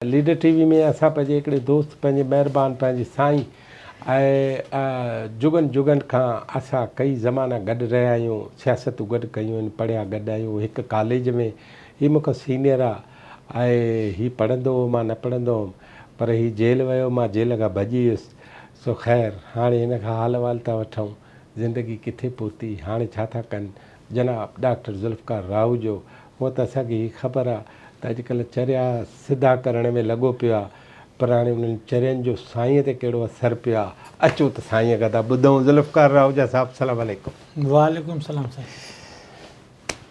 Leader TV में असां पंहिंजे हिकिड़े दोस्त पंहिंजे महिरबानी पंहिंजे साईं ऐं जुगनि जुगनि खां असां कई ज़माना गॾु रहिया आहियूं, सियासतूं गॾु कयूं आहिनि, पढ़िया गॾु आहियूं। हिकु कॉलेज में हीउ मूंखां सीनियर आहे ऐं हीउ पढ़ंदो हो, मां न पढ़ंदो हुउमि, पर हीउ जेल वियो, मां जेल खां भॼी वियुसि। सो ख़ैरु हाणे हिन खां हाल वाल था वठूं, ज़िंदगी किथे पहुती, हाणे छा था कनि जनाब डॉक्टर ज़ुल्फ़कार राऊ जो। उहो त असांखे हीअ ख़बर आहे त अॼुकल्ह चरिया सिधा करण में लॻो पियो आहे, पर हाणे उन्हनि चरियनि जो साईंअ ते कहिड़ो असरु पियो आहे। अचो त साईंअ खां था ॿुधूं। ज़ुल्फ़कार राऊजा साहिबु अस्सलाम वालेकुम। वालेकुम सलाम साईं।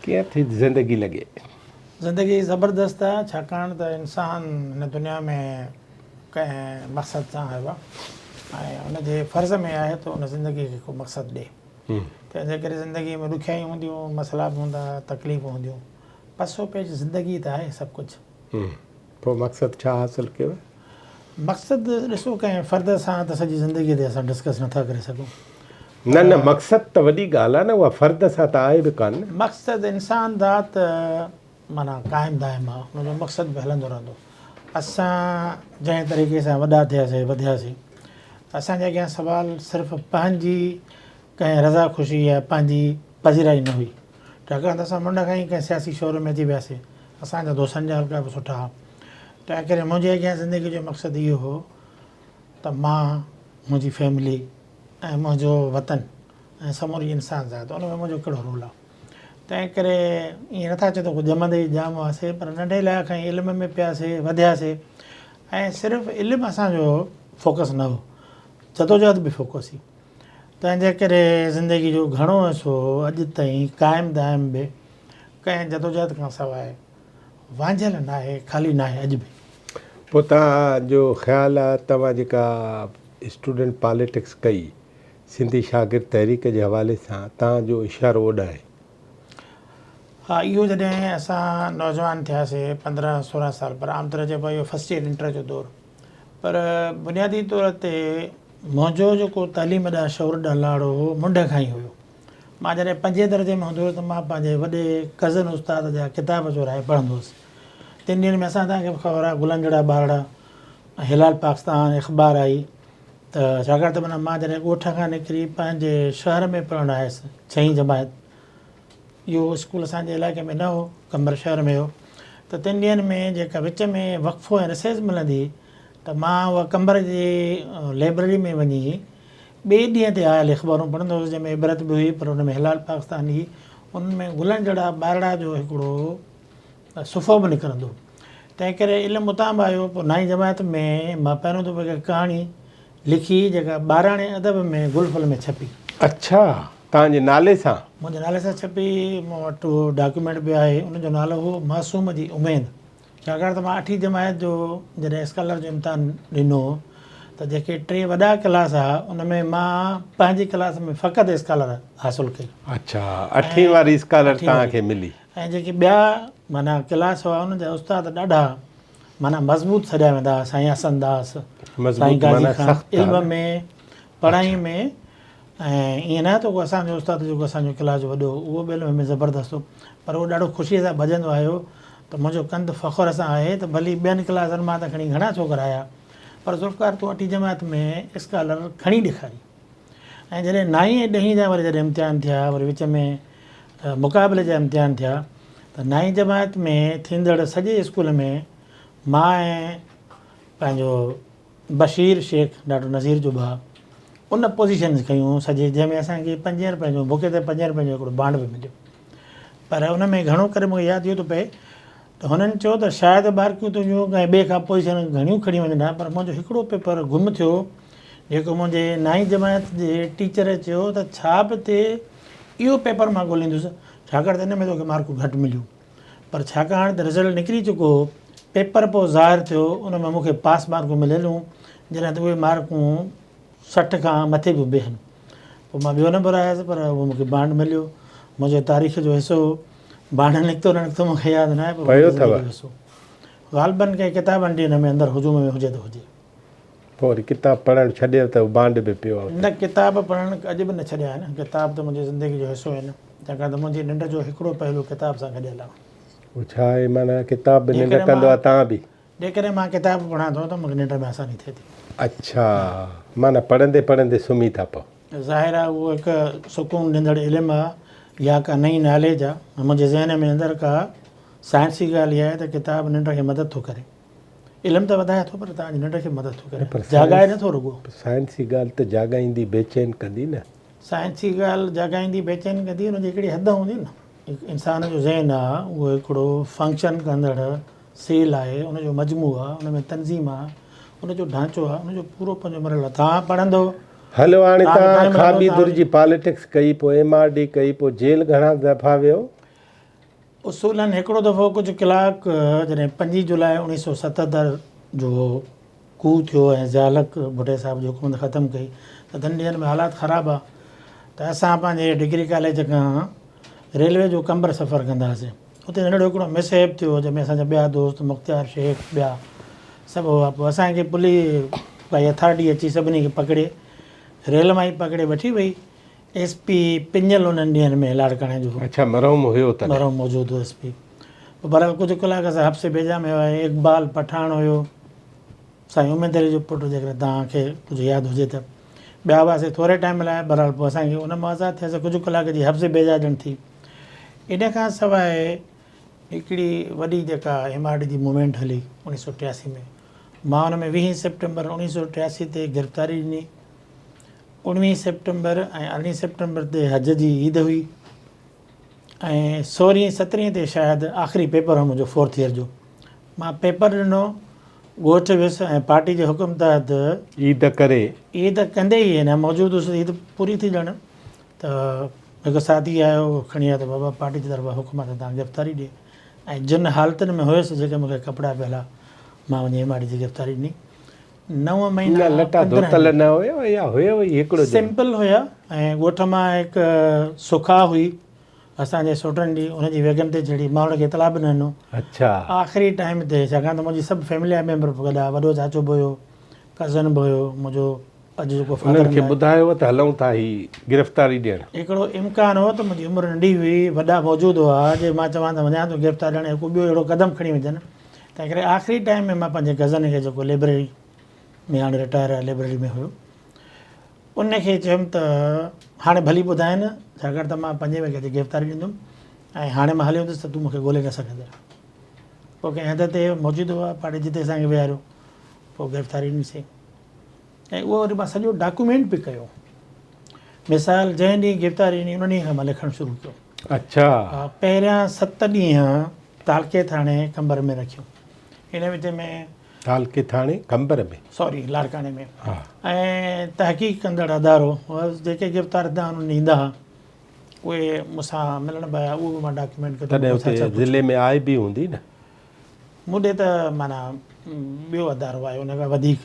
कीअं थी ज़िंदगी लॻे? ज़िंदगी ज़बरदस्त आहे, छाकाणि त इंसानु हिन दुनिया में कंहिं मक़सद सां आयो आहे ऐं उनजे फ़र्ज़ में आहे त उन ज़िंदगी खे को मक़सदु ॾिए। तंहिंजे करे ज़िंदगी में ॾुखियाई हूंदियूं, मसइला बि हूंदा, तकलीफ़ूं हूंदियूं, पसो पेच ज़िंदगी त आहे सभु कुझु। पोइ मक़सदु छा हासिलु कयो? मक़सदु ॾिसो, कंहिं फ़र्द सां त सॼी ज़िंदगीअ ते असां डिस्कस नथा करे सघूं। न मक़सदु त वॾी ॻाल्हि आहे न, उहा फ़र्द सां त आहे बि कान। मक़सदु इंसान ज़ात माना क़ाइमु दाइमु आहे, हुनजो मक़सदु बि हलंदो रहंदो। असां जंहिं तरीक़े सां वॾा थियासीं, वधियासीं, असांजे अॻियां सुवालु सिर्फ़ु पंहिंजी कंहिं रज़ा ख़ुशी या पंहिंजी पज़िराई न हुई, छाकाणि त असां मुंड खां ई कंहिं सियासी शोर में अची वियासीं। असांजा दोस्तनि जा हल्का बि सुठा हुआ, तंहिं करे मुंहिंजे अॻियां ज़िंदगी जो मक़सदु इहो हो त मां, मुंहिंजी फैमिली ऐं मुंहिंजो वतन ऐं समूरी इंसान ज़ात, उन में मुंहिंजो कहिड़ो रोल आहे। तंहिं करे ईअं नथा चओ त को ॼमंदे ई ॼाम हुआसीं, पर नंढे लाइ खां इल्म में पियासीं, वधियासीं ऐं सिर्फ़ु इल्मु असांजो फोकस न हो, जदोजहद बि फोकस हुई। तंहिंजे करे ज़िंदगी जो घणो हिसो अॼु ताईं क़ाइमु दाइमु बि कंहिं जदोजहद खां सवाइ वांझियल न आहे, ख़ाली न आहे अॼु बि। पोइ तव्हांजो ख़्यालु आहे तव्हां जेका स्टूडेंट पॉलिटिक्स कई सिंधी शागिर्द तहरीक जे हवाले सां, तव्हांजो इशारो ओॾ आहे? हा, इहो जॾहिं असां नौजवान थियासीं 15-16 साल, पर आमतौर चइबो आहे इहो फस्ट ईयर इंटर जो दौरु, पर बुनियादी तौर ते मुंहिंजो जेको तइलीम ॾांहुं शौर ॾांहुं लाड़ो हो मुंड खां ई हुयो। मां जॾहिं 5 दर्जे में हूंदो हुयो त मां पंहिंजे वॾे कज़न उस्ताद जा किताब चुराए पढ़ंदो हुउसि। 3 ॾींहंनि में असां तव्हांखे बि ख़बर आहे गुलनि जड़ा ॿारड़ा, हिलाल पाकिस्तान अख़बार आई, त छाकाणि त माना मां जॾहिं ॻोठ खां निकिरी पंहिंजे शहर में पढ़णु आयुसि 6वीं जमायत, इहो स्कूल असांजे इलाइक़े में न हो, कंबर शहर में हो, त 3 ॾींहंनि में जेका विच में वक़फ़ो ऐं रिसेस मिलंदी त मां उहा कंबर जी लाइब्रेरी में वञी ॿिए ॾींहं ते आयल अख़बारूं पढ़ंदो हुउसि, जंहिंमें इबरत बि हुई, पर हुन में हिलाल पाकिस्तान हुई, उन में गुलनि जड़ा ॿारड़ा जो हिकिड़ो सुफ़ो बि निकिरंदो। तंहिं करे इल्मु उतां बि आयो। पोइ 9वीं जमायत में मां पहिरियों दफ़ो हिकु कहाणी लिखी जेका 12णे अदब में गुलफल में छपी। अच्छा, तव्हांजे नाले सां? मुंहिंजे नाले सां छपी, मूं वटि उहो डॉक्यूमेंट बि आहे। उनजो नालो हो मासूम जी उमेद, छाकाणि त मां 8वीं जमायत जो जॾहिं स्कॉलर जो इम्तिहान ॾिनो त जेके 3 वॾा क्लास आहे उन में मां पंहिंजी क्लास में फ़क़ति स्कॉलर हासिलु कई। अच्छा, 8वीं वारी स्कॉलर तव्हांखे मिली। ऐं जेके ॿिया माना क्लास हुआ उन्हनि जा उस्ताद ॾाढा माना मज़बूत सॾिया वेंदा हुआ, साईं हसन दास, साईं गाज़ी ख़ान, इल्म में, पढ़ाई में। ऐं ईअं न त को असांजो उस्ताद जेको असांजो क्लास जो वॾो, उहो बि इल्म में ज़बरदस्त हो, पर उहो ॾाढो ख़ुशीअ सां भॼंदो आयो त मुंहिंजो कंधु फ़ख़ुर सां आहे त भली ॿियनि क्लासनि मां त खणी घणा छोकिरा आया, पर ज़ुल्फ़कार तूं 8वीं जमायत में स्कॉलर खणी ॾेखारी। ऐं जॾहिं 9वीं ऐं 10वीं जा वरी जॾहिं इम्तिहान थिया, वरी विच में मुक़ाबले जा इम्तिहान थिया, त 9वीं जमायत में थींदड़ सॼे स्कूल में मां ऐं पंहिंजो बशीर शेख ॾाढो नज़ीर जो भाउ उन पोज़ीशन्स कयूं सॼे, जंहिंमें असांखे 5 रुपए जो बुके ते 5 रुपए जो हिकिड़ो बांड बि मिलियो। पर उन में घणो करे मूंखे यादि इहो थो पए त हुननि चयो त शायदि बारकियूं तुंहिंजियूं कंहिं ॿिए खां पोज़ीशन घणियूं खणी वञनि, पर मुंहिंजो हिकिड़ो पेपर गुम थियो, जेको मुंहिंजे 9वीं जमायत जे टीचर चयो त छा बि थिए इहो पेपर मां ॻोल्हींदुसि, छाकाणि त हिन में तोखे मार्कूं घटि मिलियूं। पर छाकाणि त रिज़ल्ट निकिरी चुको, पेपर पोइ ज़ाहिर थियो, उन में मूंखे पास मार्कूं मिलियलूं, जॾहिं त उहे मार्कूं 60 खां मथे बि ॿियनि। पोइ मां ॿियो नंबर आयुसि, पर उहो मूंखे बांड मिलियो। मुंहिंजे तारीख़ जो हिसो बांड निकितो न निकितो मूंखे यादि न आहे, पर हिसो ग़ालिबन कंहिं किताबनि ॾे हिन में अंदरि हुजूम में हुजे त हुजे। पोइ वरी किताब पढ़णु छॾियो त बांड बि पियो? न, किताब पढ़णु अॼु बि न छॾिया आहिनि, किताब त मुंहिंजी ज़िंदगी जो हिसो आहिनि, छाकाणि त मुंहिंजी निंड जो हिकिड़ो पहलू किताब सां गॾियल आहे। छा आहे माना किताब बि निंड कंदो आहे? तव्हां बि? जेकॾहिं मां किताब पढ़ां थो त मूंखे निंड में आसानी थिए थी। अच्छा, माना पढ़ंदे पढ़ंदे सुम्ही था पओ। ज़ाहिर आहे उहो हिकु सुकून ॾींदड़ इल्मु आहे या का नई नॉलेज आहे। मुंहिंजे ज़हन में अंदरि का साइंसी ॻाल्हि इहा आहे त किताब निंड खे मदद थो करे। इल्मु त वधाए थो पर तव्हांजी निंड खे मदद थो करे, जाॻाए नथो रुॻो। साइंसी ॻाल्हि त जाॻाईंदी बेचैन कंदी न। साइंसी ॻाल्हि जाॻाईंदी बेचैन कंदी, हुनजी हिकिड़ी हद हूंदी न। इंसान जो ज़हन आहे उहो हिकिड़ो फंक्शन कंदड़ सेल आहे, उनजो मजमू आहे, उन में तनज़ीम आहे, उनजो ढांचो आहे, उनजो पूरो पंहिंजो मरल आहे। तव्हां पढ़ंदो हलो हाणे तव्हां खाबी दुर्जी पॉलिटिक्स कई, पोइ MRD कई, पोइ जेल घणा दफ़ा वियो? उसूलन हिकिड़ो दफ़ो कुझु कलाक जॾहिं 5 जुलाई 1977 जो कू थियो ऐं ज़ियालक भुटे साहिब जो हुकूमत ख़तमु कई त 2 ॾींहंनि में हालात ख़राबु आहे। त असां पंहिंजे डिग्री कॉलेज खां रेलवे जो कंबर सफ़र कंदा हुआसीं। उते नंढड़ो हिकिड़ो मिसहैप थियो जंहिंमें असांजा ॿिया दोस्त मुख़्तियार शेख ॿिया सभु हुआ। पोइ असांखे भाई अथॉरिटी अची सभिनी खे पकिड़े रेल मां ई पकिड़े वठी वई। SP पिंजल उन्हनि ॾींहंनि में लाड़काणे जो। अच्छा, मरहूम हुयो त? मरहूम मौजूदु हो SP। बराबरि कुझु कलाक असां हफ़्से बेजा में हुआ। इक़बाल पठान हुयो, साईं उमेद अली जो पुटु, जेकॾहिं तव्हांखे कुझु यादि हुजे त। ॿिया हुआसीं थोरे टाइम लाइ, बराबरि पोइ असांखे उन मां आज़ादु थियासीं। कुझु कलाक जी हफ़्से बेजा ॼण थी। इन खां सवाइ हिकिड़ी वॾी जेका MRD जी मूवमेंट हली 1983 में, मां हुन में 20 सितंबर 1983 ते गिरफ़्तारी ॾिनी। 19 सितंबर ऐं 18 सितंबर ते हज जी ईद हुई ऐं 16 17 ते शायदि आख़िरी पेपर हो मुंहिंजो 4th ईयर जो। मां पेपर ॾिनो, ॻोठु वियुसि ऐं पार्टी जे हुकुम तहत ईद करे, ईद कंदे ई न मौजूदु हुउसि, ईद पूरी थी ॼण त हिकु साथी आयो खणी आयो त बाबा पार्टी जी तरफ़ां हुकुम आहे त तव्हां गिरफ़्तारी ॾिए। ऐं जिन हालतुनि में हुयुसि जेके मूंखे कपिड़ा पियल मां वञी MRD जी गिरफ़्तारी ॾिनी। 9 महीना लटा धोतल न हुयो या हुयो ई हिकिड़ो सिंपल हुया। ऐं ॻोठ मां हिकु सुखा हुई असांजे सोटनि जी, उनजी वेगन ते चढ़ी, मां हुनखे इतला बि न ॾिनो। अच्छा, आख़िरी टाइम ते, छाकाणि त मुंहिंजी सभु फैमिली मेंबर बि गॾा, वॾो चाचो बि हुयो, कज़न बि हुयो मुंहिंजो, अॼु जेको उन्हनि खे ॿुधायो त हलूं था ही गिरफ़्तारी ॾियणु। हिकिड़ो इम्कान हो त मुंहिंजी उमिरि नंढी हुई, वॾा मौजूदु हुआ, जे मां चवां त वञा थो गिरफ़्तारी ॾियणु, हिकु ॿियो अहिड़ो क़दम खणी वञनि। तंहिं करे आख़िरी टाइम में मां पंहिंजे कज़न खे जेको लाइब्रेरी में हाणे रिटायर आहे, लाइब्रेरी में हुयो, उनखे चयुमि त हाणे भली ॿुधाइनि, छाकाणि त मां 5 वॻे ते गिरफ़्तारी ॾींदुमि ऐं हाणे मां हली वेंदुसि त तूं मूंखे ॻोल्हे न सघंदे। पोइ कंहिं हद ते मौजूदु हुआ, पार्टी जिते असांखे विहारियो, पोइ गिरफ़्तारी ॾिनीसीं ऐं उहो वरी मां सॼो डॉक्यूमेंट बि कयो। मिसाल जंहिं ॾींहुं गिरफ़्तारी ॾिनी उन ॾींहुं खां मां लिखणु शुरू कयो। अच्छा, पहिरियां 7 ॾींहं तालके थाणे कंबर में रखियो। हिन विच में तालके थाणे कंबर में, सॉरी लाड़काणे में, हा, ऐं तहक़ीक़ कंदड़ अदारो जेके गिरफ़्तार थिया उन्हनि ॾींदा हुआ, उहे मूंसां मिलण बि आया, उहो बि मां डॉक्यूमेंट कयो। तॾहिं उते ज़िले में आहे बि हूंदी न? मूंॾे त माना ॿियो अदारो आहे, उन खां वधीक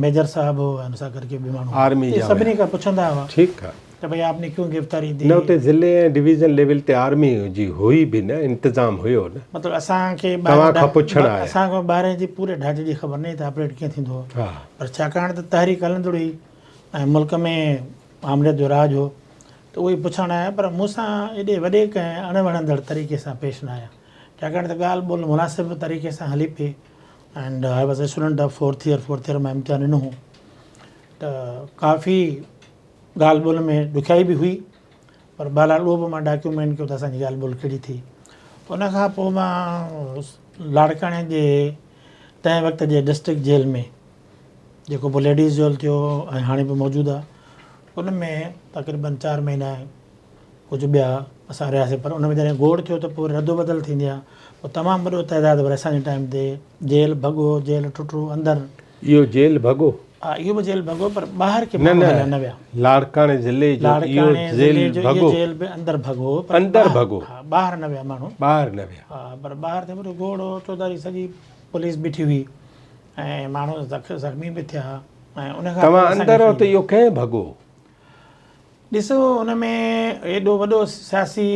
मेजर साहिबु हो, हुन सां करके बि माण्हू आर्मी जा सभिनी खां पुछंदा हुआ ठीकु आहे त भई आपने क्यों गिरफ़्तारी दी। न उते ज़िले ऐं डिवीज़न लेवल ते आर्मी जी हुई बि न, इंतज़ाम हुयो न, मतिलबु असांखे तव्हां खां पुछण आया। असांखे ॿाहिरि जी पूरे ढांचे जी ख़बर न हुई त ऑपरेट कीअं थींदो हो। हा, पर छाकाणि त तहरीक हलंदड़ हुई ऐं मुल्क में आमरियत जो राज हो त उहे पुछण आया, पर मूंसां एॾे वॾे कंहिं अणवणंदड़ तरीक़े सां पेश न आया, छाकाणि त ॻाल्हि ॿोल मुनासिब तरीक़े सां हली पई। And I was a student of 4th year मां इम्तिहान ॾिनो हो, त काफ़ी ॻाल्हि ॿोल में ॾुखियाई बि हुई, पर बहरहाल उहो बि मां डॉक्यूमेंट कयो त असांजी ॻाल्हि ॿोल कहिड़ी थी। उन खां पोइ मां लाड़काणे जे तंहिं वक़्त जे डिस्ट्रिक्ट जेल में, जेको पोइ लेडीज़ जेल थियो ऐं हाणे बि मौजूदु आहे, उन में तक़रीबन 4 महीना कुझु ॿिया असां रहियासीं। पर उन में जॾहिं गोड़ थियो त पोइ रदो बदल थींदी आहे, पोइ तमामु वॾो तइदादु वरी असांजे टाइम ते जेल भॻो, जेल टुटो अंदरि। इहो जेल भॻो? हा, इहो बि जेल भॻो, पर ॿाहिरि के न न विया। लाड़काणे ज़िले जो इहो जेल भॻो? जेल बि अंदरि भॻो, अंदरि भॻो? हा, ॿाहिरि न विया माण्हू, ॿाहिरि न विया। हा, पर ॿाहिरि ते वरी घोड़ो चौधारी सॼी पुलिस बीठी हुई ऐं माण्हू ज़ख़्मी बि थिया। ऐं उन खां तव्हां अंदरि हो त इहो कंहिं भॻो? ॾिसो, हुन में एॾो वॾो सियासी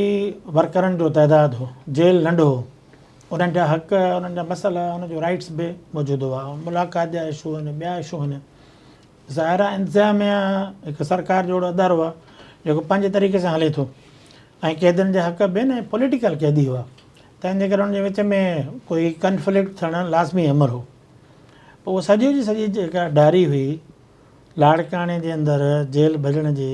वर्करनि जो तइदादु हो, जेल नंढो हो, उन्हनि जा हक़, उन्हनि जा मसइला, उनजो राइट्स बि मौजूदु हुआ, मुलाक़ात जा इशू आहिनि, ॿिया इशू आहिनि। ज़ाहिर आहे इंतिज़ामिया हिकु सरकार जहिड़ो अदारो आहे जेको पंहिंजे तरीक़े सां हले थो, ऐं क़ैदियुनि जा हक़ बि न पॉलिटिकल क़ैदी हुआ, तंहिंजे करे हुनजे विच में कोई कंफ्लिक्ट थियणु लाज़मी अमर हो। उहो सॼी जी सॼी जेका डायरी हुई लाड़काणे जे अंदरि जेल भॼण जी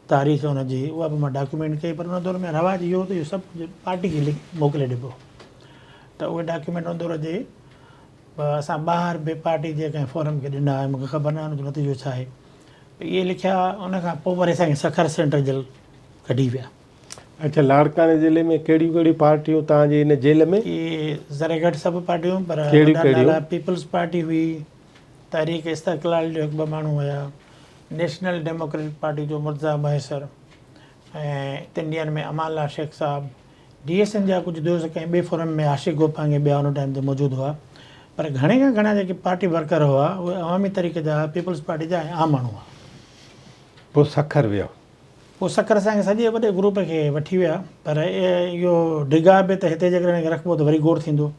तारीख़ हुनजी उहा बि मां डॉक्यूमेंट कई, पर उन दौर में रवाज इहो त इहो सभु कुझु पार्टी खे मोकिले ॾिबो, त उहे डॉक्यूमेंट उन दौर जे असां ॿाहिरि बि पार्टी जे कंहिं फोरम खे ॾिना, मूंखे ख़बर न आहे हुनजो नतीजो छा आहे। इहे लिखिया, उनखां पोइ वरी असांखे सखर सेंटर जेल कढी विया। अच्छा, लाड़काणे ज़िले में कहिड़ियूं कहिड़ियूं पार्टियूं तव्हांजे इन जेल में? इहे ज़रे घटि सभु पार्टियूं, पर कहिड़ियूं कहिड़ियूं? पीपल्स पार्टी हुई, तहरीक इस्तक़लाल जो हिकु ॿ माण्हू हुया, नेशनल डेमोक्रेटिक पार्टी जो मुर्तज़ा मुयसर, ऐं इंडियन में अमानल्ला शेख साहब, DSN जा कुझु दोस्त कंहिं ॿिए फोरम में आशिक़ गोपांगे ॿिया हुन टाइम ते मौजूदु हुआ, पर घणे खां घणा जेके पार्टी वर्कर हुआ उहे अवामी तरीक़े जा पीपल्स पार्टी जा आम माण्हू हुआ। पोइ सखर वियो? पोइ सखर असांखे सॼे वॾे ग्रुप खे वठी विया, पर इहो डिघा बि त हिते जेकॾहिं रखिबो त वरी गोड़ थींदो,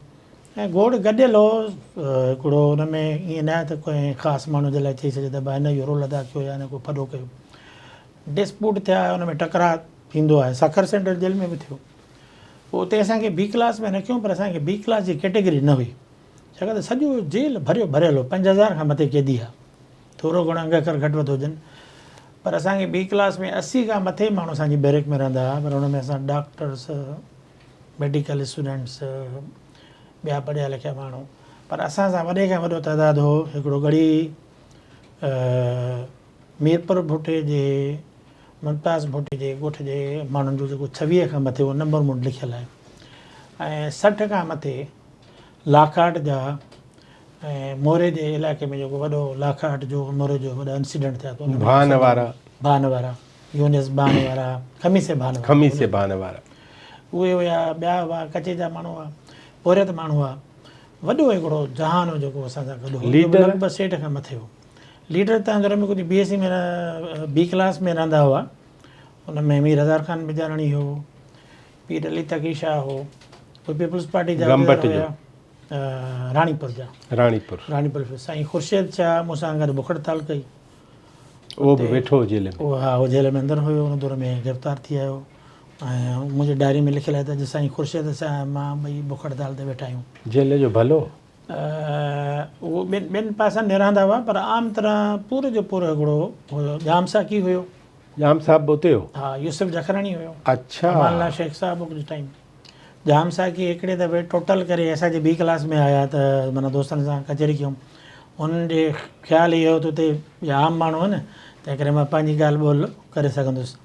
ऐं गोड़ गॾियल हो हिकिड़ो, हुन में ईअं न आहे त कोई ख़ासि माण्हू जे लाइ चई सघे त भाई हिन इहो रोल अदा कयो या हिन को फॾो कयो, डिस्प्यूट थिया, हुन में टकराउ थींदो आहे। सखर सेंटर जेल में बि थियो। पोइ उते असांखे B क्लास में रखियूं, पर असांखे B क्लास जी कैटेगरी न हुई, छाकाणि त सॼो जेल भरियल हो, 5000 खां मथे कैदी आहे, थोरो घणो अंग अखर घटि वधि हुजनि, पर असांखे B क्लास में 80 खां मथे माण्हू असांजी बैरक में रहंदा हुआ, पर हुन में असां डॉक्टर्स, मेडिकल स्टूडेंट्स, ॿिया पढ़िया लिखिया माण्हू, पर असां सां वॾे खां वॾो तइदादु हो हिकिड़ो गढ़ी मीरपुर भुटे जे मुमताज़ भुटे जे ॻोठ जे माण्हुनि जो जेको 26 खां मथे उहो नंबर मुंड लिखियलु आहे, ऐं 60 खां मथे लाखाट जा, ऐं मोरे जे इलाइक़े में जेको वॾो लाखाट जो मोरे जो वॾा इंसिडेंट थिया, भान वारा यूनिस बान वारा, खमीसे बान वारा उहे हुया, ॿिया हुआ, कचे जा माण्हू हुआ, पोरियत माण्हू हुआ, वॾो हिकिड़ो जहान हो जेको असां सां गॾु हो, लॻभॻि 60 खां मथे हो। लीडर तव्हां घर में कुझु BSc में B क्लास में रहंदा हुआ, हुन में मीर हज़ार ख़ान बिजारणी हो, पीर अली तकी शाह हो, कोई पीपल्स पार्टी जा हुया, राणीपुर साईं ख़ुर्शीद शाह मूंसां गॾु बुख हड़ताल कई, उहो बि वेठो जेल में? हा, उहो जेल में अंदरि हुयो, हुन दौर में गिरफ़्तार थी आयो, ऐं मुंहिंजी डायरी में लिखियलु आहे त अॼु साईं ख़ुर्शीद शाह मां ॿई बुख हड़ताल ते वेठा आहियूं। जेल जो भलो? उहो ॿिनि पासनि में रहंदा हुआ, पर आम तरह पूरे जो पूरो हिकिड़ो हुयो। जाम साकी हुयो, जाम साहब उते हो? हा, यूसुफ जखरानी हुयो। अच्छा, अमानल्ला शेख साहब कुझु टाइम। जाम साकी हिकिड़े दफ़े टोटल करे असांजे B क्लास में आया, त माना दोस्तनि सां कचहरी कयूं, उन्हनि जे ख़्यालु इहो त उते आम माण्हू आहिनि, तंहिं करे मां पंहिंजी ॻाल्हि ॿोल करे सघंदुसि।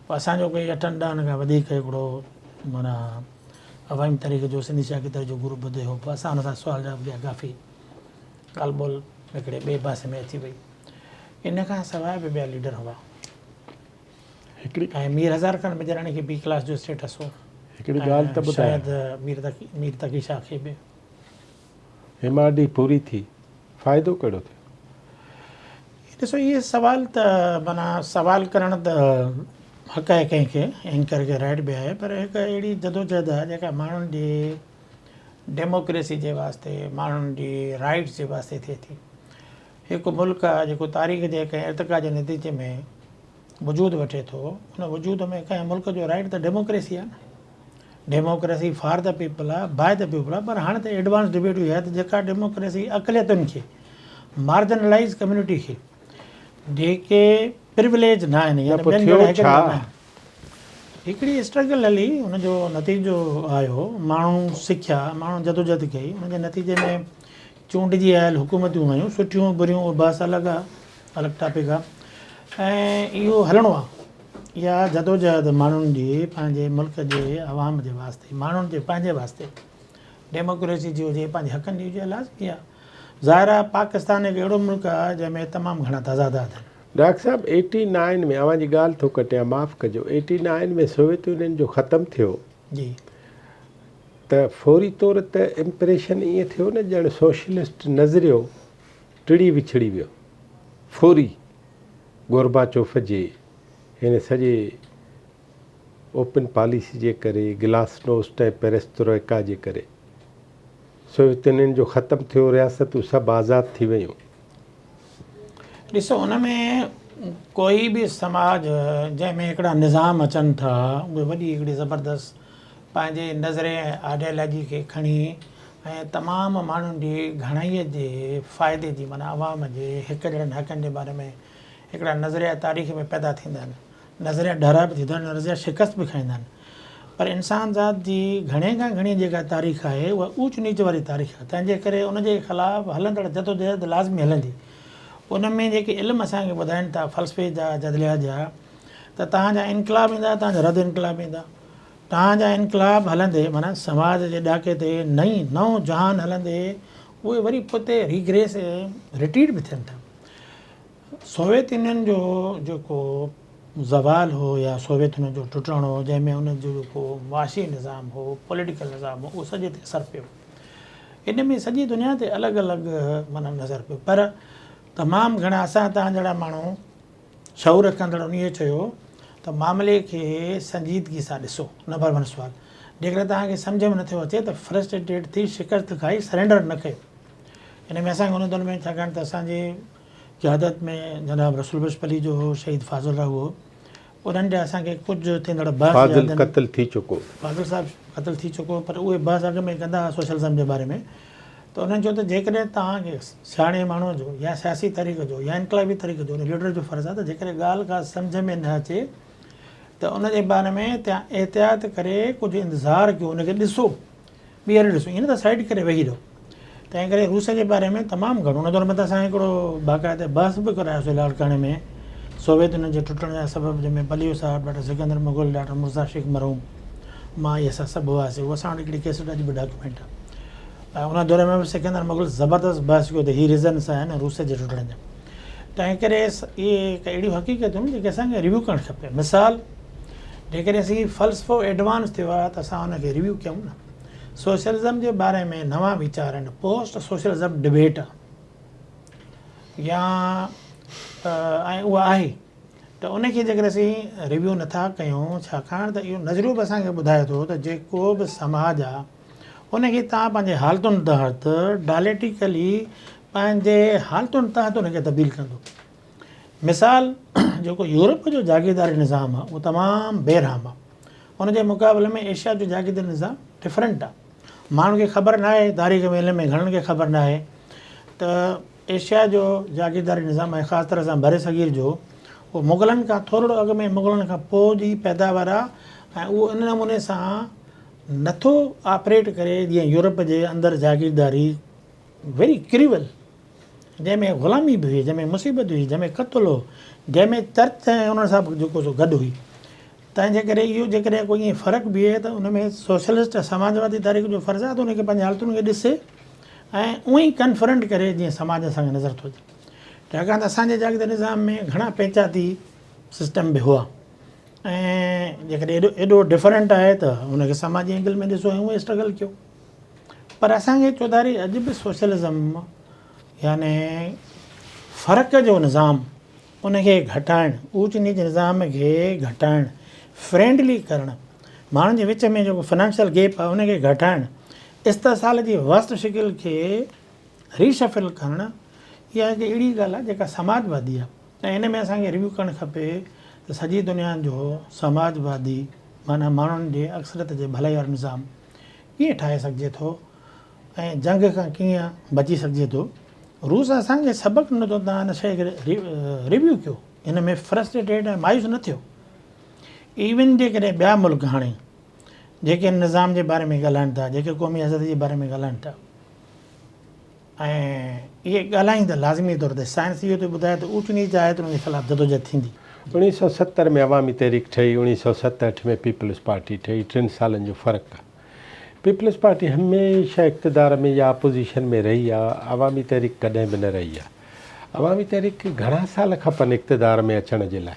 पोइ असांजो कोई 8-10 खां वधीक हिकिड़ो माना अवामी तरीक़े जो सिंधी शागिर्द जो ग्रुप ॿुधे हो, पोइ असां हुन सां सुवाल जवाब कया, काफ़ी ॻाल्हि ॿोल हिकिड़े ॿिए पासे में अची वई। इन खां सवाइ बि ॿिया लीडर हुआ, ऐं मीर हज़ार ख़ान बिजारणी खे B क्लास जो स्टेटस हो। हिकिड़ी ॻाल्हि त ॿुधायो, शायदि मीर तकी शाह खे बि। MRD पूरी थी, फ़ाइदो कहिड़ो थियो? ॾिसो, इहे सवाल त माना सवाल करण त हक़ आहे कंहिंखे, एंकर खे राइट बि आहे, पर हिकु अहिड़ी जदोजहद आहे जेका माण्हुनि जी डेमोक्रेसी जे वास्ते, माण्हुनि जी राइट्स जे वास्ते थिए थी। हिकु मुल्क आहे जेको तारीख़ जे कंहिं इर्तिका जे नतीजे में वजूद वठे थो, उन वजूद में कंहिं मुल्क जो राइट त डेमोक्रेसी आहे न। डेमोक्रेसी फॉर द पीपल आहे, बाय द पीपल आहे, पर हाणे त एडवांस डिबेट इहा आहे त जेका डेमोक्रेसी अक़लियतुनि खे, मार्जिनलाइज़ कम्यूनिटी खे, जेके प्रिविलेज न आहिनि, हिकिड़ी स्ट्रगल हली, हुनजो नतीजो आयो, माण्हू सिखिया, माण्हू जदोजहद कई, हुनजे नतीजे में चूंडिजी आयल हुकूमतूं आयूं, सुठियूं बुरियूं, उहो बहस अलॻि आहे, अलॻि टॉपिक आहे, ऐं इहो हलणो आहे। इहा जदोजहद माण्हुनि जी, पंहिंजे मुल्क जे अवाम जे वास्ते, माण्हुनि जे पंहिंजे वास्ते, डेमोक्रेसी जी हुजे, पंहिंजे हक़नि जी हुजे, लाज़मी आहे। ज़ाहिर आहे पाकिस्तान हिकु अहिड़ो मुल्क आहे जंहिंमें तमामु घणा तज़ादात आहिनि। डॉक्टर साहब, 89 में, अवां जी ॻाल्हि थो कटियां, माफ़ु कजो, 89 में सोवियत यूनियन जो ख़तमु थियो जी, त फौरी तौर ते इम्प्रेशन ईअं थियो न ॼण सोशलिस्ट नज़रियो टिड़ी विछड़ी वियो, फौरी गोरबाचोफ जे हिन सॼे ओपन पॉलिसी जे करे, ग्लासनोस्ट ऐं पेरेस्ट्रोइका जे करे सोवियत यूनियन जो ख़तमु थियो, रियासतूं सभु आज़ादु थी वियूं। ॾिसो, हुन में कोई बि समाज जंहिंमें हिकिड़ा निज़ाम अचनि था, उहे वॾी हिकिड़ी ज़बरदस्त पंहिंजे नज़रे ऐं आइडियोलॉजी खे खणी ऐं तमामु माण्हुनि जी घणाईअ जे फ़ाइदे जी माना आवाम जे हिकु जहिड़नि हक़नि जे बारे में हिकिड़ा नज़रिया तारीख़ में पैदा थींदा आहिनि, नज़रिया ढरा बि थींदा आहिनि, नज़रिया शिकस्त बि खाईंदा आहिनि। पर इंसान ज़ात जी घणे खां घणी जेका तारीख़ आहे उहा ऊच नीच वारी तारीख़ आहे, तंहिंजे करे उनजे ख़िलाफ़ु हलंदड़ जदोजहद लाज़मी हलंदी। उन में जेके इल्म असांखे ॿुधाइनि था फ़लसफ़े जा, जदलिया जा, त तव्हांजा इनकलाब ईंदा, तव्हांजा रद्द इनकलाब ईंदा। तव्हांजा इनकलाब हलंदे माना समाज जे ॾाके ते नओं जहान हलंदे उहे वरी पोइ रीग्रेस रिटीट बि थियनि था। सोवियत यूनियन जो जेको ज़वाल हो या सोवियत यूनियन जो टुटणु हो, जंहिंमें उन जो जेको मुआशी निज़ाम हो, पॉलिटिकल निज़ाम हो, उहो सॼे ते असरु पियो। इन में सॼी दुनिया ते अलॻि अलॻि माना नज़र पियो। पर तमामु घणा असां तव्हां जहिड़ा माण्हू शऊर रखंदड़ उन चयो त मामले खे संजीदगी सां ॾिसो। नंबर 1 सुवालु, जेकॾहिं तव्हांखे सम्झ में नथो अचे त फ्रस्ट्रेटेड थी शिकस्त खाई सरेंडर न कयो। इन में असांखे उन दौर में छाकाणि त असांजे क़यादत में जनाब रसूल बशपली जो हो, शहीद फाज़ुल राव हो, उन्हनि जा असांखे कुझु थींदड़ फाज़िल क़त्ल थी चुको, फाज़ुल साहिबु क़त्ल थी चुको, पर उहे बहस अॻ में कंदा सोशलिज़म जे बारे में। त उन्हनि चयो त जेकॾहिं तव्हांखे सियाणे माण्हूअ जो या सियासी तरीक़ जो या इनकलाबी तरीक़ जो लीडर जो फ़र्ज़ु आहे त जेकॾहिं ॻाल्हि का सम्झ में न अचे त उनजे बारे में तव्हां एहतियात करे कुझु इंतज़ारु कयो, उनखे ॾिसो, ॿीहर ॾिसो, ईअं न त साइड करे वेही रहो। तंहिं करे रूस जे बारे में तमामु घणो उन दौर में त असां हिकिड़ो बाक़ाइदे बहस बि करायोसीं लाड़काणे में सोवियत यूनियन जे टुटण जा सबब, जंहिंमें बलियो साहिबु, डॉक्टर सिकंदर मुग़ल, डॉक्टर मुर्ज़ा शेख मरहूम, मां इहे असां सभु हुआसीं। उहा असां वटि हिकिड़ी केसेट अॼु बि डॉक्यूमेंट आहे। ऐं उन दौर में बि सिकंदर मुग़ल ज़बरदस्त बहस कयो त ही रीज़न्स आहिनि रूस जे टुटण जा। तंहिं करे इहे हिकु अहिड़ियूं हक़ीक़तूं जेके असांखे रिव्यू करणु खपे। मिसाल, जेकॾहिं असीं फ़लसफ़ो एडवांस थियो आहे त असां हुनखे रिव्यू कयूं न। सोशलिज़म जे बारे में नवां वीचार आहिनि, पोस्ट सोशलिज़म डिबेट आहे या ऐं उहा आहे, त उनखे जेकर असीं रिव्यू नथा कयूं, छाकाणि त इहो नज़रियो बि असांखे ॿुधाए थो त जेको बि समाज आहे उनखे तव्हां पंहिंजे हालतुनि तहत डायलेक्टिकली पंहिंजे हालतुनि तहत उनखे तब्दील कंदो। मिसाल, जेको यूरोप जो जागीरदारी निज़ाम आहे उहो तमामु बेरहम आहे, उनजे मुक़ाबले में एशिया जो जागीरदारी निज़ाम डिफरेंट आहे। माण्हू खे ख़बर न आहे, तारीख़ में इल्म में घणनि खे ख़बर न आहे त एशिया जो जागीरदारी निज़ाम ऐं ख़ासि तरह सां बर सग़ीर जो उहो मुग़लनि खां थोरो अॻु में, मुग़लनि खां पोइ जी पैदावार आहे। ऐं उहो इन नमूने सां नथो ऑपरेट करे जीअं यूरोप जे अंदरि जागीरदारी वेरी क्रिवल, जंहिंमें ग़ुलामी बि हुई, जंहिंमें मुसीबत हुई, जंहिंमें क़त्ल हो, जंहिंमें चर्च ऐं उन सां जेको सो गॾु हुई। तंहिंजे करे इहो जेकॾहिं कोई ईअं फ़र्क़ु बीहे त उन में सोशलिस्ट समाजवादी तारीख़ जो फ़र्ज़ु आहे त उनखे पंहिंजे हालतुनि खे ॾिसे ऐं उअं ई कन्फरंट करे जीअं समाज असांखे नज़र थो अचे। छाकाणि त असांजे जागीरदारी निज़ाम में घणा पंचायती सिस्टम बि हुआ, ऐं जेकॾहिं एॾो डिफरेंट आहे त उनखे समाजी एंगल में ॾिसो ऐं उहे स्ट्रगल कयो। पर असांखे चौधारी अॼु बि सोशलिज़म याने फ़र्क़ जो निज़ाम उनखे घटाइणु, ऊच नीच निज़ाम खे घटाइणु, फ्रेंडली करणु, माण्हुनि जे विच में जेको फाइनेंशियल गैप आहे उनखे घटाइणु, इस्तेसाल जी वस्त शिकिल खे रीशफिल करणु, इहा हिकु अहिड़ी ॻाल्हि आहे जेका समाजवादी आहे। ऐं इन में असांखे रिव्यू करणु खपे त सॼी दुनिया जो समाजवादी माना माण्हुनि जे अक्सरियत जे भलाई वारो निज़ाम कीअं ठाहे सघिजे थो ऐं जंग खां कीअं बची सघिजे थो। रूस असांखे सबक़ु ॾिनो, तव्हां हिन शइ खे रिव्यू कयो, हिन में फ्रस्ट्रेटेड ऐं मायूस न थियो। इवन जेकॾहिं ॿिया मुल्क हाणे जेके निज़ाम जे बारे में ॻाल्हाइनि था, जेके क़ौमी आज़ादी जे बारे में ॻाल्हाइनि था, ऐं इहे ॻाल्हाईंदा लाज़मी तौर ते, साइंस इहो थो ॿुधाए त ऊच नीच आहे त उनजे ख़िलाफ़ु जदोजहद थींदी। 1970 में अवामी तहरीक ठही, 1967 में पीपल्स पार्टी ठही, 3 सालनि जो फ़र्क़ु आहे। पीपल्स पार्टी हमेशह इक़्तिदार में या अपोज़िशन में रही आहे, अवामी तहरीक कॾहिं बि न रही आहे। अवामी तहरीक खे घणा साल खपनि इक़्तिदार में अचण जे लाइ?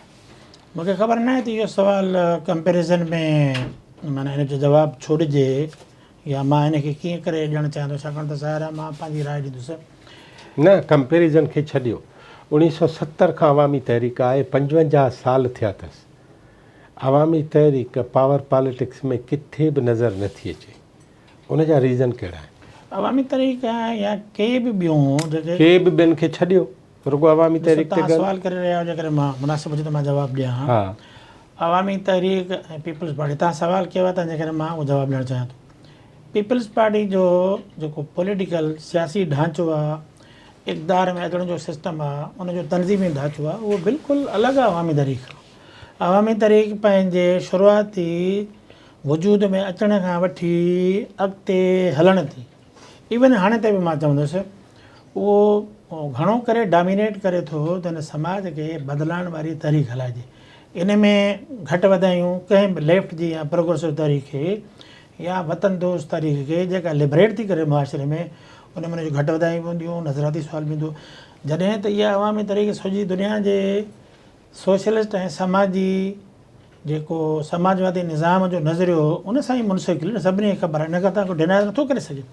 मूंखे ख़बर न आहे त इहो सुवालु कंपेरिज़न में माना हिन जो जवाबु छो ॾिजे या मां हिनखे कीअं करे ॾियणु चाहियां थो, छाकाणि त ज़ाहिर आहे मां पंहिंजी राय ॾींदुसि। न, कंपेरिज़न खे छॾियो, 1970 खां अवामी तहरीक आहे, 55 साल थिया अथसि। अवामी तहरीक पावर पॉलिटिक्स में किथे बि नज़र नथी अचे, उनजा रीज़न कहिड़ा आहिनि? अवामी तहरीक या के बि ॿियूं जेके के बि ॿियनि खे छॾियो, रुगो अवामी तहरीक ते सवाल करे रहिया आहियो, जेकॾहिं मां मुनासिबु हुजे त मां जवाबु ॾियां। हा, अवामी तहरीक ऐं पीपल्स पार्टी, तव्हां सवालु कयो आहे त जेकॾहिं मां उहो जवाबु ॾियणु चाहियां थो। पीपल्स पार्टी जो जेको पॉलिटिकल सियासी ढांचो आहे, इक़्तिदार में अचण जो सिस्टम आहे, उनजो तनज़ीमी ढांचो आहे, उहो बिल्कुलु अलॻि आहे अवामी तहरीक खां। अवामी तहरीक पंहिंजे शुरूआती वजूद में अचण खां वठी अॻिते हलण थी, इवन हाणे ताईं बि मां चवंदुसि उहो घणो करे डोमिनेट करे थो त हिन समाज खे बदिलाइण वारी तहरीक हलाइजे। इन में घटि वधायूं कंहिं बि लेफ्ट जी या प्रोग्रेसिव तहरीक खे या वतन दोस्त तहरीक खे जेका लिबरेट थी करे मुआशरे में, उन में घटि वधायूं पवंदियूं, नज़राती सुवाल बि ईंदो। जॾहिं त इहा अवामी तहरीक सॼी दुनिया जे सोशलिस्ट ऐं समाजी जेको समाजवादी निज़ाम जो नज़रियो उन सां ई मुंसकिल सभिनी खे ख़बर आहे, इन खां तव्हां को डिनाय नथो करे सघे।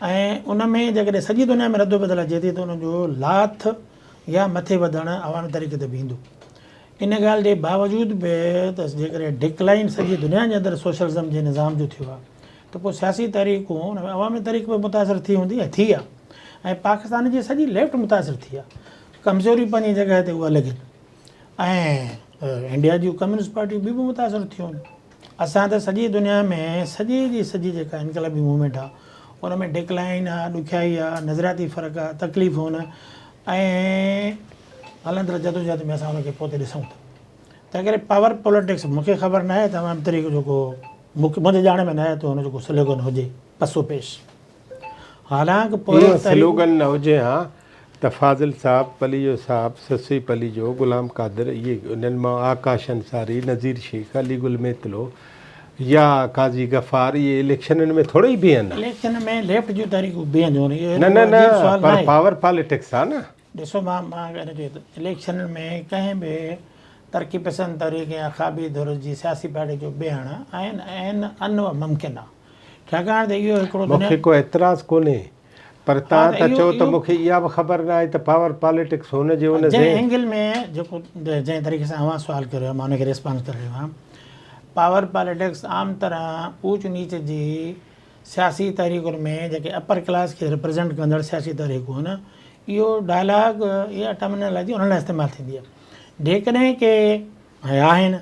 ऐं उन में जेकॾहिं सॼी दुनिया में रदो बदिल अचे थी त उनजो लाथ या मथे वधणु अवामी तहरीक ते बि ईंदो। इन ॻाल्हि जे बावजूदि बि त जेकॾहिं डिक्लाइन सॼी दुनिया जे अंदरि सोशलिज़म जे निज़ाम जो थियो आहे त पोइ सियासी तहरीकूं उन में अवामी तहरीक बि मुतासिर थी हूंदी ऐं थी आहे। ऐं पाकिस्तान जी सॼी लेफ्ट मुतासिर थी आहे, कमज़ोरी पंहिंजी जॻह ते उहा लॻनि। ऐं इंडिया जूं कम्यूनिस्ट पार्टियूं बि मुतासिर थियूं आहिनि। असां त सॼी दुनिया में सॼी जेका इनकलाबी मूवमेंट आहे उन में डिक्लाइन आहे, ॾुखियाई आहे, नज़रियाती फ़र्क़ु आहे, तकलीफ़ूं आहिनि, ऐं हलंदड़ जदोजहद में असां उनखे पोइ ॾिसूं था। तंहिं करे पावर पॉलिटिक्स मूंखे ख़बर न आहे त अवामी तहरीक जेको मुंहिंजे ॼाण में न आहे त हुन जेको स्लोगन हुजे पसो पेश। हालांकि पोइ स्लोगन न हुजे हा त फाज़िल साहब, पलीजो साहब, ससी पलीजो, गुलाम कादिर, इहे उन्हनि मां आकाश अंसारी, नज़ीर शेख, अली गुल मेतलो या काज़ी गफ़ार, इहे इलेक्शननि में थोरो ई बीहनि। इलेक्शन में लेफ्ट जूं तहरीकूं बीहंदियूं न पर पावर पॉलिटिक्स आहे न। ॾिसो मां चयो त इलेक्शन में कंहिं बि तरक़ी पसंदि तहरीक या ख़ाबी धुर जी सियासी पार्टी जो बीहणु आहिनि मुमकिन आहे। छाकाणि त इहो हिकिड़ो मूंखे को एतिराज़ु कोन्हे, पर तव्हां त चओ त मूंखे इहा बि ख़बर न आहे त पावर पॉलिटिक्स हुनजे उन जंहिं एंगल में जेको जंहिं तरीक़े सां अवां सुवालु करियो आहे मां हुनखे रिस्पॉन्स करे रहियो आहियां। पावर पॉलिटिक्स आम तरह ऊच नीच जी सियासी तहरीकुनि में जेके अपर क्लास खे रिप्रेज़ेंट कंदड़ सियासी तहरीकूं आहिनि, इहो डायलॉग इहा टर्मिनोलॉजी उन लाइ इस्तेमालु थींदी आहे। जेकॾहिं के आहिनि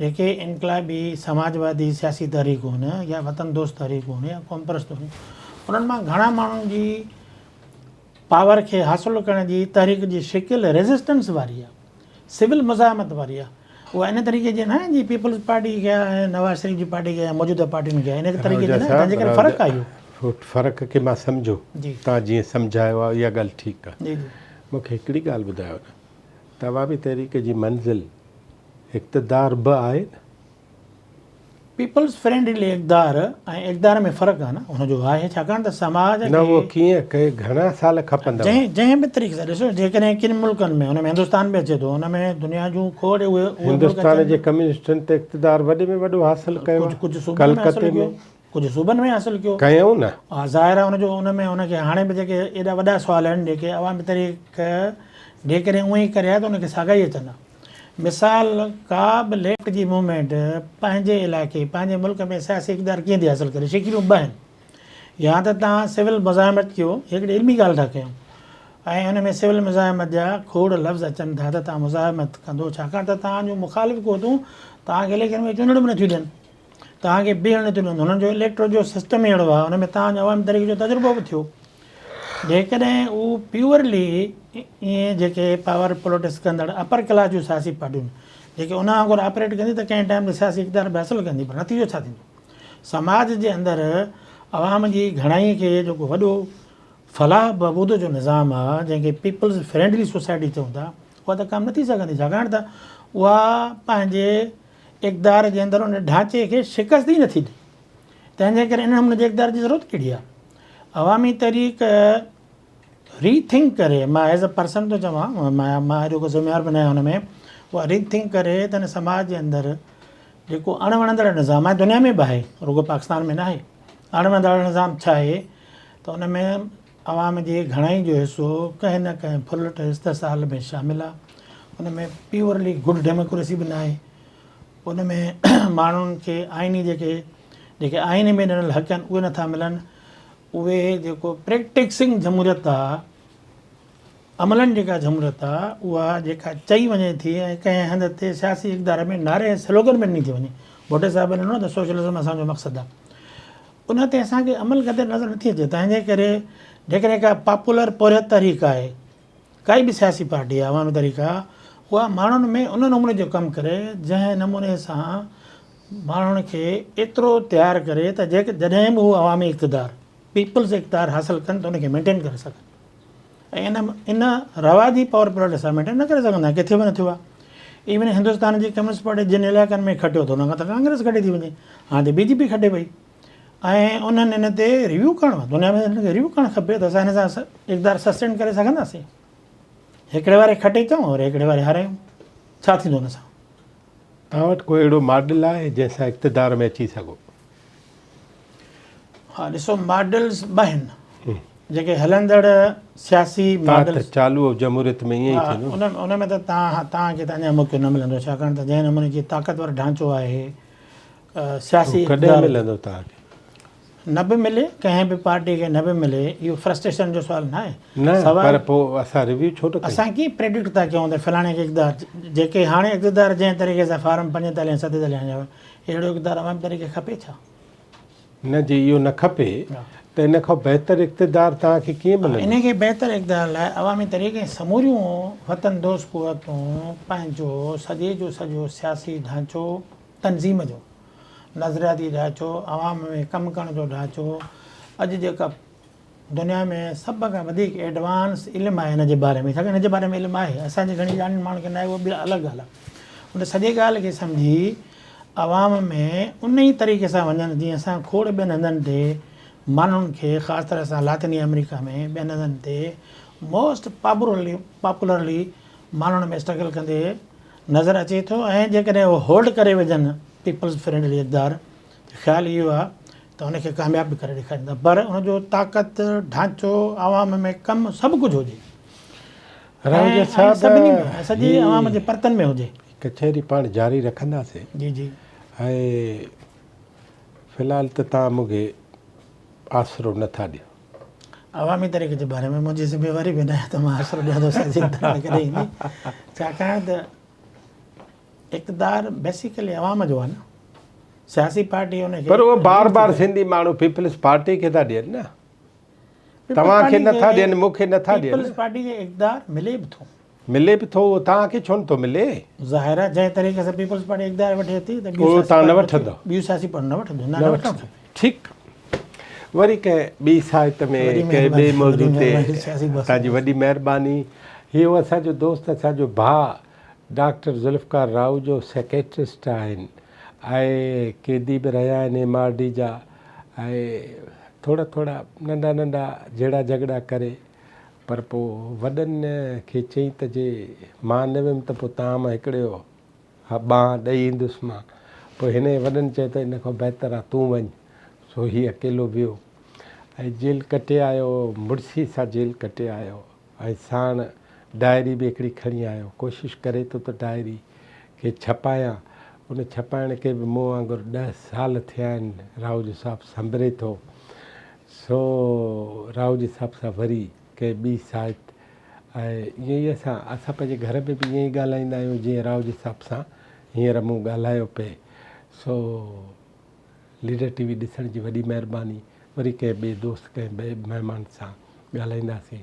जेके इनकलाबी समाजवादी सियासी तहरीकूं आहिनि या वतन दोस्त तहरीकूं आहिनि या क़ौम परस्त आहिनि, उन्हनि मां घणा माण्हुनि जी पावर खे हासिलु करण जी तहरीक जी शिकिल रेज़िस्टेंस वारी आहे, सिविल मुज़ाहमत वारी आहे। उहा इन तरीक़े जी न आहे जी पीपल्स पार्टी खे ऐं नवाज़ शरीफ़ जी पार्टी खे या मौजूदा पार्टियुनि खे इन तरीक़े जी न, तंहिंजे करे फ़र्क़ु आहे इहो फ़र्क़ु खे मां सम्झो जी। तव्हां जीअं सम्झायो आहे इहा ॻाल्हि ठीकु आहे। जी जी मूंखे हिकिड़ी ॻाल्हि ॿुधायो न, त अवामी तहरीक जी मंज़िल इक़्तिदार बि आहे न? पीपल्स फ्रेंडली इक़्तिदार ऐं इक़्तिदार में फ़र्क़ु आहे न, हुनजो आहे। छाकाणि त समाज न उहो कीअं कहे, घणा साल खपंदा? जंहिं बि तरीक़े सां ॾिसो, जेकॾहिं किन मुल्कनि में, हुन में हिंदुस्तान बि अचे थो, हुन में दुनिया जूं खोड़ उहे हिंदुस्तान जे कम्युनिस्टनि त इक़्तिदार वॾे में वॾो हासिलु कयो, कुझु सूबनि में हासिलु कयो, कुझु सूबनि में हासिलु कयो कयूं न। हा ज़ाहिर आहे हुनजो उन में हुनखे हाणे बि जेके एॾा वॾा सुवाल आहिनि जेके अवामी तहरीक जेकॾहिं उअं ई करे आहे त उनखे साॻाई अचनि। मिसाल का बि लेफ्ट जी मूवमेंट पंहिंजे इलाइक़े पंहिंजे मुल्क में सियासी इक़्तिदार कीअं थी हासिलु करे, शिकिलियूं ॿ आहिनि। या त तव्हां सिविल मुज़ाहमत कयो, हिकिड़ी इल्मी ॻाल्हि था कयूं, ऐं हुन में सिविल मुज़ाहमत जा खोड़ लफ़्ज़ अचनि था त तव्हां मुज़ाहमत कंदो, छाकाणि त तव्हांजो मुख़ालिफ़ क़वतूं तव्हांखे इलेक्शन में चूंडण बि नथियूं ॾियनि, तव्हांखे बीहण नथियूं ॾियनि। हुननि जो इलेक्ट्रो जो सिस्टम ई अहिड़ो आहे, हुन में तव्हांजो अवामी तहरीक जो तजुर्बो बि थियो। जेकॾहिं उहो प्योरली ईअं जेके पावर पॉलिटिक्स कंदड़ अपर क्लास जूं सियासी पार्टियूं जेके उन वांगुरु ऑपरेट कंदी त कंहिं टाइम ते सियासी इक़्तिदार बि हासिलु कंदी, पर नतीजो छा थींदो? समाज जे अंदरि अवाम जी घणाई खे जेको वॾो फलाह बबूद जो निज़ाम आहे, जंहिंखे पीपल्स फ्रेंडली सोसाइटी चऊं था, उहा त कमु न थी सघंदी। छाकाणि त उहा पंहिंजे इक़्तिदार जे अंदरि उन ढांचे खे शिकस्त ई नथी ॾे। तंहिंजे करे इन नमूने जे इक़्तिदार जी ज़रूरत कहिड़ी आहे? अवामी तहरीक रीथिंक करे, मां एज़ अ पर्सन थो चवां, मां अहिड़ो को ज़िम्मेवार बि न आहियां हुन में, उहा रीथिंक करे त हिन समाज जे अंदरि जेको अणवणंदड़ निज़ाम आहे, दुनिया में बि आहे, रुॻो पाकिस्तान में न आहे, अणवणंदड़ निज़ाम छा आहे त उन में अवाम जे घणाई जो हिसो कंहिं न कंहिं फुलट इस्तेसाल में शामिलु आहे। उन में प्योरली गुड डेमोक्रेसी बि न आहे। उन में माण्हुनि खे आइनी जेके आइन में ॾिनल हक़ आहिनि उहे नथा मिलनि। उहे जेको प्रैक्टिसिंग जमहूरियत आहे, अमलनि जेका जमहूरियत आहे, उहा जेका चई वञे थी ऐं कंहिं हंधि ते सियासी इक़्तिदार में नारे ऐं स्लोगन में ॾिनी थी वञे। भुट्टे साहिब ॾिनो त सोशलिज़म असांजो मक़सदु आहे। उन ते असांखे अमल कंदे नज़र नथी अचे। तंहिंजे करे जेकॾहिं का पॉपुलर पुर तरीक़ा आहे, काई बि सियासी पार्टी आहे अवामी तरीक़ा, उहा माण्हुनि में उन नमूने जो कमु करे जंहिं नमूने सां माण्हुनि खे एतिरो तयारु करे त जेके जॾहिं बि हू अवामी इक़्तिदार पीपल्स इक़्तिदार हासिलु कनि त उनखे मेंटेन करे सघनि। ऐं इन रवाजी पावर प्रोडक्ट असां मेंटेन न करे सघंदा, किथे बि न थियो आहे। इवन हिंदुस्तान जी कम्युनिस्ट पार्टी जिन इलाइक़नि में खटियो त हुन खां त कांग्रेस खटे थी वञे, हाणे त BJP खटे पई। ऐं उन्हनि इन ते रिव्यू करिणो आहे, दुनिया में हिनखे रिव्यू करणु खपे त असां हिन सां इक़्तिदार सस्टेन करे सघंदासीं। हिकिड़े वारे खटे अचूं और हिकिड़े वारे हारायूं, छा थींदो हुन सां? तव्हां वटि कोई अहिड़ो मॉडल आहे जंहिंसां इक़्तिदार में अची सघो? हा, ॾिसो मॉडल्स ॿ आहिनि जेके हलंदड़ सियासी मॉडल चालू जमहूरियत में ईअं ई थींदो। उन में त तव्हांखे त अञा मौक़ो न मिलंदो, छाकाणि त जंहिं नमूने जी ताक़तवर ढांचो आहे सियासी कॾहिं मिलंदो तव्हांखे? न बि मिले, कंहिं बि पार्टी खे न बि मिले, इहो फ्रस्ट्रेशन जो सुवाल न आहे। न, पर पोइ असां रिव्यू छो थो कयूं? असां कीअं प्रेडिक्ट था कयूं त फलाणे खे इक़्तिदार, जेके हाणे इक़्तिदार जंहिं तरीक़े सां फार्म 45 ऐं 47 आया, अहिड़ो इक़्तिदार अवामी तरीक़े खपे छा? न जी, इहो न खपे त इन खां बहितर इक़्तिदार तव्हांखे कीअं मिलंदो? इन खे बहितर इक़्तिदार लाइ अवामी तरीक़े समूरियूं वतन दोस्त क़ुवतूं पंहिंजो सॼे जो सॼो सियासी ढांचो, तनज़ीम जो नज़रियाती ढांचो, अवाम में कमु करण जो ढांचो, अॼु जेका दुनिया में सभ खां वधीक एडवांस इल्मु आहे हिन जे बारे में, छाकाणि हिन जे बारे में इल्मु आहे, असांजे घणी ॼाणनि माण्हुनि खे न आहे, उहा ॿी अलॻि ॻाल्हि आहे। उन सॼे ॻाल्हि खे सम्झी अवाम में उन ई तरीक़े सां वञनि जीअं असां खोड़ ॿियनि हंधनि ते माण्हुनि खे, ख़ासि तरह सां लातिनी अमेरिका में ॿियनि हंधनि ते मोस्ट पॉपुलरली माण्हुनि में स्ट्रगल कंदे नज़र अचे थो। ऐं जेकॾहिं उहो होल्ड करे विझनि पीपल्स फ्रेंडली इक़्तिदार, ख़्यालु इहो आहे त उनखे कामयाबु बि करे ॾेखारींदा, पर उनजो ताक़त ढांचो अवाम में कमु सभु कुझु हुजे, सभिनी में, सॼे अवाम जे परतनि में हुजे। कचहरी पाण जारी रखंदासीं। जी जी। ऐं फ़िलहालु त तव्हां मूंखे आसिरो नथा ॾियो। अवामी तरीक़े जे बारे में मुंहिंजी ज़िम्मेवारी बि न आहे त मां आसिरो ॾियां थो, कॾहिं ईंदी, छाकाणि त इक़्तिदार बेसिकली अवाम जो आहे न, सियासी पार्टी उनखे। पर उहो बार बार सिंधी माण्हू पीपल्स पार्टी खे था ॾियनि न, तव्हांखे नथा ॾियनि, मूंखे नथा ॾियनि। पीपल्स पार्टी खे इक़्तिदार मिले बि थो, मिले बि थो, तव्हांखे छो नथो मिले? ज़ाहिर आहे जंहिं तरीक़े सां पीपल्स पार्टी इक़्तिदार वठे थी त उहो तव्हां न वठंदो, ॿियूं सियासी पार्टी न वठंदो, न वठंदो। ठीकु, वरी कंहिं ॿी साहित्य में कंहिं ॿिए मौज़ू ते तव्हांजी वॾी महिरबानी। इहो असांजो दोस्त, असांजो भाउ डॉक्टर ज़ुल्फ़कार राव जो सेक्रेटरिस्ट आहिनि ऐं क़ैदी बि रहिया आहिनि MRD जा, ऐं थोरा थोरा नंढा नंढा जहिड़ा झगड़ा करे, पर पोइ वॾनि खे चई त जे मां न वियुमि त पोइ तव्हां मां हिकिड़े बांह ॾेई ईंदुसि मां। पोइ हिन वॾनि चयो त इन खां बहितर आहे तूं वञु। सो हीउ अकेलो वियो ऐं जेल कटे आयो, मुड़सी सां जेल कटे आयो, ऐं साण डायरी बि हिकिड़ी खणी आयो, कोशिशि करे थो त डायरी खे छपायां। उन छपाइण खे बि मूं वांगुरु 10 साल थिया आहिनि, रावजी साहब संभरे थो। सो रावजी साहब सां वरी कंहिं ॿी साहित्य, ऐं ईअं ई असां पंहिंजे घर में बि ईअं ई ॻाल्हाईंदा आहियूं जीअं रावजी साहब सां हींअर मूं ॻाल्हायो पिए। सो लीडर TV ॾिसण जी वॾी महिरबानी। वरी कंहिं ॿिए दोस्त, कंहिं ॿिए महिमान सां ॻाल्हाईंदासीं।